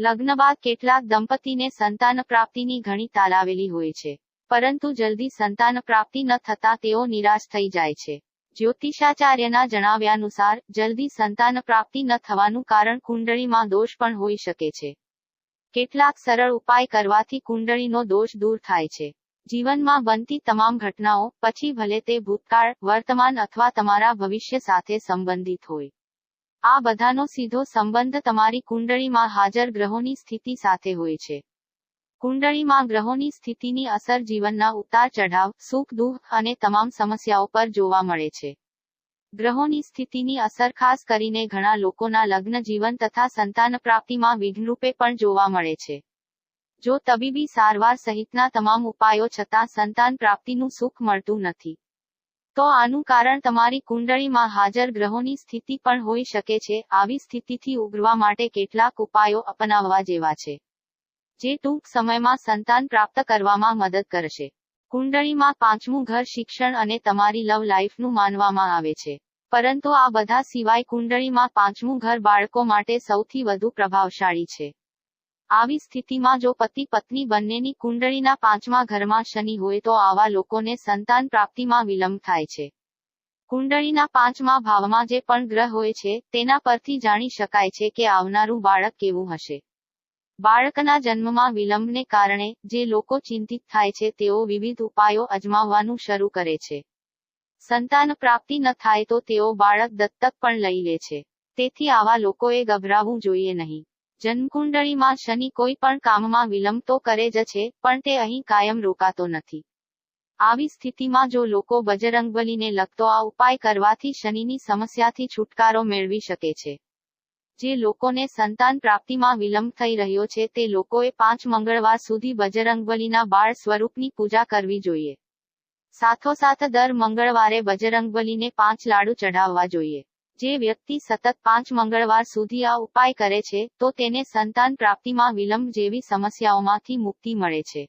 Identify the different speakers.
Speaker 1: લગ્ન બાદ કેટલાક દંપતીને સંતાન પ્રાપ્તિની ઘણી તાલાવેલી હોય છે, પરંતુ જલ્દી સંતાન પ્રાપ્તિ ન થતા તેઓ નિરાશ થઈ જાય છે. જ્યોતિષાચાર્યના જણાવ્યાનુસાર, જલ્દી સંતાન પ્રાપ્તિ ન થવાનું કારણ કુંડળીમાં દોષ પણ હોઈ શકે છે. કેટલાક સરળ ઉપાય કરવાથી કુંડળીનો દોષ દૂર થાય છે. જીવનમાં બનતી તમામ ઘટનાઓ, પછી ભલે તે ભૂતકાળ, વર્તમાન અથવા તમારા ભવિષ્ય સાથે સંબંધિત હોય, આ બધાનો સીધો સંબંધ તમારી કુંડળીમાં હાજર ગ્રહોની સ્થિતિ સાથે હોય છે. કુંડળીમાં ગ્રહોની સ્થિતિની અસર જીવનના ઉતાર ચઢાવ, સુખ દુઃખ અને તમામ સમસ્યાઓ પર જોવા મળે છે. ગ્રહોની સ્થિતિની અસર ખાસ કરીને ઘણા લોકોના લગ્ન જીવન તથા સંતાન પ્રાપ્તિમાં વિઘ્નરૂપે પણ જોવા મળે છે. જો તબીબી સારવાર સહિતના તમામ ઉપાયો છતાં સંતાન પ્રાપ્તિનું સુખ મળતું નથી, તો આનું કારણ તમારી કુંડળીમાં હાજર ગ્રહોની સ્થિતિ પણ હોઈ શકે છે. આવી સ્થિતિથી ઉગરવા માટે કેટલાક ઉપાયો અપનાવવા જેવા છે, જે ટૂંક સમયમાં સંતાન પ્રાપ્ત કરવામાં મદદ કરશે. કુંડળીમાં પાંચમું ઘર શિક્ષણ અને તમારી લવ લાઈફનું માનવામાં આવે છે, પરંતુ આ બધા સિવાય કુંડળીમાં પાંચમું ઘર બાળકો માટે સૌથી વધુ પ્રભાવશાળી છે. આવી સ્થિતિમાં જો પતિ પત્ની બંનેની કુંડળીના પાંચમા ઘરમાં શનિ હોય તો આવા લોકોને સંતાન પ્રાપ્તિમાં વિલંબ થાય છે. કુંડળીના પાંચમા ભાવમાં જે પણ ગ્રહ હોય છે, તેના પરથી જાણી શકાય છે કે આવનારું બાળક કેવું હશે. બાળકના જન્મમાં વિલંબને કારણે જે લોકો ચિંતિત થાય છે તેઓ વિવિધ ઉપાયો અજમાવવાનું શરૂ કરે છે. સંતાન પ્રાપ્તિ ન થાય તો તેઓ બાળક દત્તક પણ લઈ લે છે. તેથી આવા લોકોએ ગભરાવું જોઈએ નહીં. જન્મકુંડળીમાં શનિ કોઈ પણ કામમાં વિલંબ તો કરે જ છે, પણ તે અહીં કાયમ રોકાતો નથી. આવી સ્થિતિમાં જો લોકો બજરંગબલીને લગતો આ ઉપાય કરવાથી શનિની સમસ્યાથી છુટકારો મેળવી શકે છે. જે લોકોને સંતાન પ્રાપ્તિમાં વિલંબ થઈ રહ્યો છે તે લોકોએ 5 મંગળવાર સુધી બજરંગબલીના બાળ સ્વરૂપની પૂજા કરવી જોઈએ. સાથોસાથ દર મંગળવારે બજરંગબલીને 5 લાડુ ચઢાવવા જોઈએ. જે વ્યક્તિ સતત 5 મંગળવાર સુધી આ ઉપાય કરે છે, તો તેને સંતાન પ્રાપ્તિમાં વિલંબ જેવી સમસ્યાઓમાંથી મુક્તિ મળે છે.